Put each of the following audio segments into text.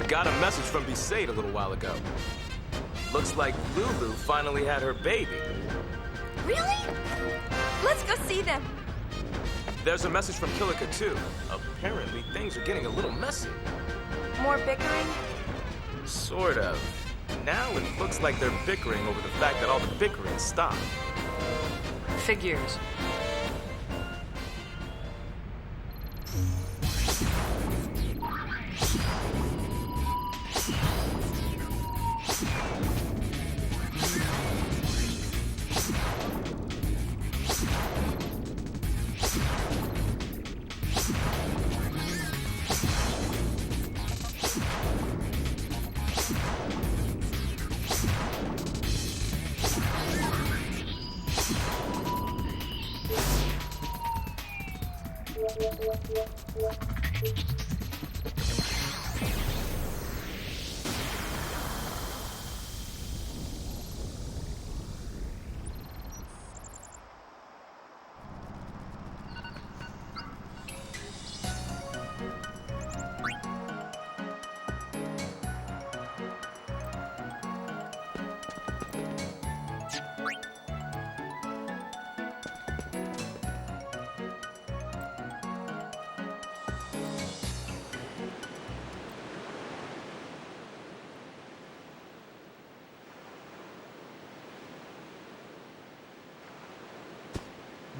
got a message from Besaid a little while ago. Looks like Lulu finally had her baby. Really? Let's go see them. There's a message from Kilika too. Apparently things are getting a little messy. More bickering? Sort of. Now it looks like they're bickering over the fact that all the bickering stopped. Figures.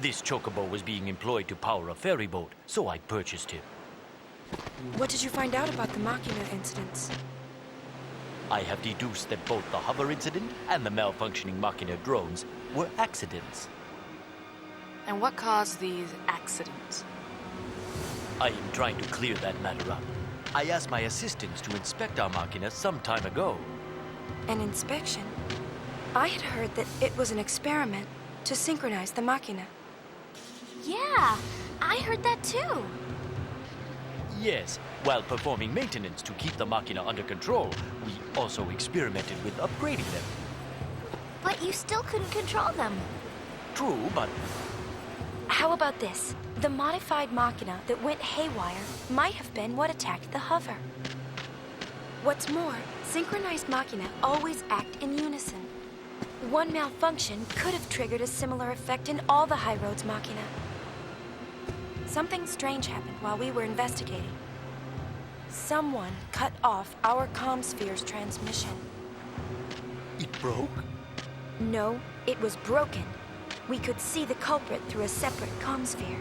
This chocobo was being employed to power a ferry boat, so I purchased him. What did you find out about the Machina incidents? I have deduced that both the hover incident and the malfunctioning Machina drones were accidents. And what caused these accidents? I am trying to clear that matter up. I asked my assistants to inspect our Machina some time ago. An inspection? I had heard that it was an experiment to synchronize the Machina. Yeah, I heard that too. Yes, while performing maintenance to keep the Machina under control, we also experimented with upgrading them. But you still couldn't control them. True, but How about this? The modified Machina that went haywire might have been what attacked the hover. What's more, synchronized Machina always act in unison. One malfunction could have triggered a similar effect in all the High Road's Machina. Something strange happened while we were investigating. Someone cut off our comm sphere's transmission. it broke? No, it was broken. We could see the culprit through a separate comm sphere.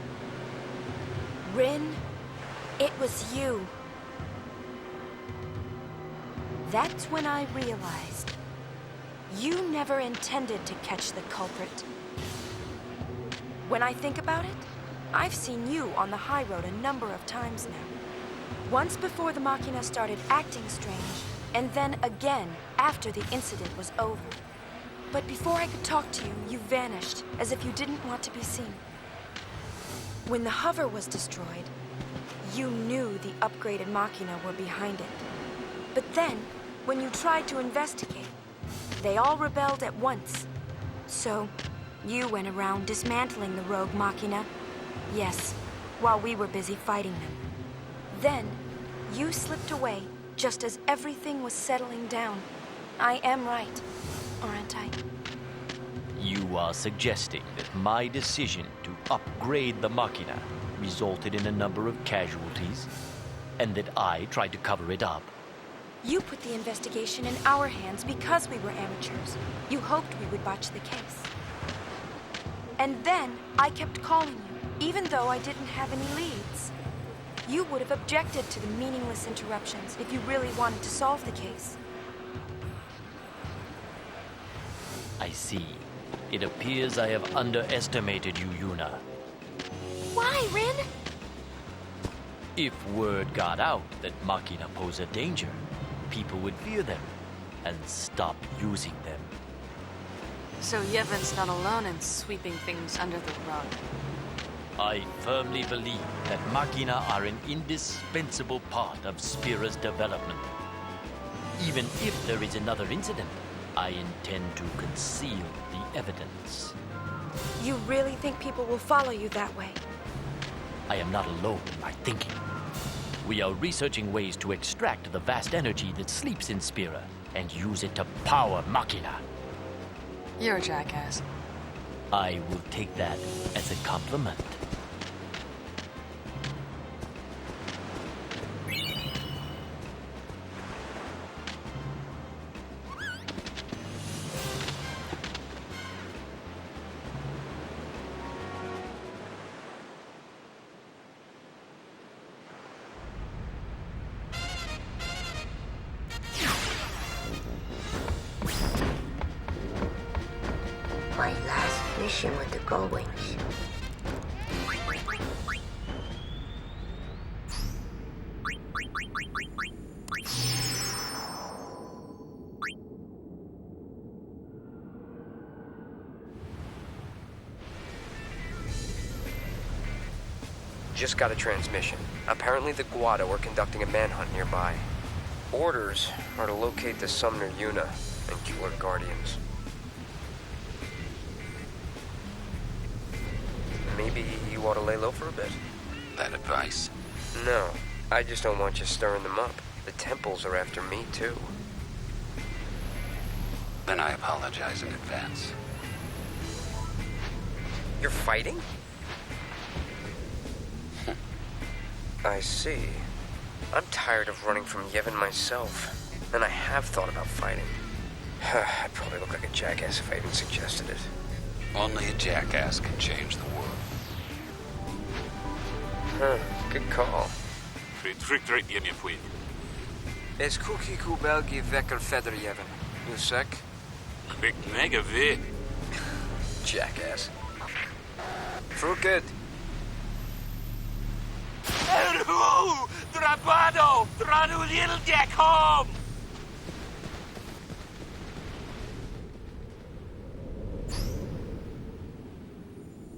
Rin, it was you. That's when I realized you never intended to catch the culprit. When I think about it, I've seen you on the high road a number of times now. Once before the Machina started acting strange, and then again after the incident was over. But before I could talk to you, you vanished, as if you didn't want to be seen. When the hover was destroyed, you knew the upgraded Machina were behind it. But then, when you tried to investigate, they all rebelled at once. So, you went around dismantling the rogue Machina. Yes, while we were busy fighting them. Then, you slipped away just as everything was settling down. I am right, aren't I? You are suggesting that my decision to upgrade the Machina resulted in a number of casualties, and that I tried to cover it up. You put the investigation in our hands because we were amateurs. You hoped we would botch the case. And then I kept calling you, even though I didn't have any leads. You would have objected to the meaningless interruptions if you really wanted to solve the case. I see. It appears I have underestimated you, Yuna. Why, Rin? If word got out that Machina pose a danger, people would fear them and stop using them. So Yevon's not alone in sweeping things under the rug. I firmly believe that Machina are an indispensable part of Spira's development. Even if there is another incident, I intend to conceal the evidence. You really think people will follow you that way? I am not alone in my thinking. We are researching ways to extract the vast energy that sleeps in Spira and use it to power Machina. You're a jackass. I will take that as a compliment. My last mission with the Gullwings. Just got a transmission. Apparently the Guado are conducting a manhunt nearby. Orders are to locate the Sumner Yuna and kill her guardians. Maybe you ought to lay low for a bit? That advice? No, I just don't want you stirring them up. The temples are after me, too. Then I apologize in advance. You're fighting? I see. I'm tired of running from Yevon myself, and I have thought about fighting. I'd probably look like a jackass if I even suggested it. Only a jackass can change the world. Huh, good call. Tryck in je poäng. Is Cookie Kubelgi vekker verder, Yevon? You sec? Quick mega V. Jackass. Fruket. Erho! Drabado! Dra nu lille däck home!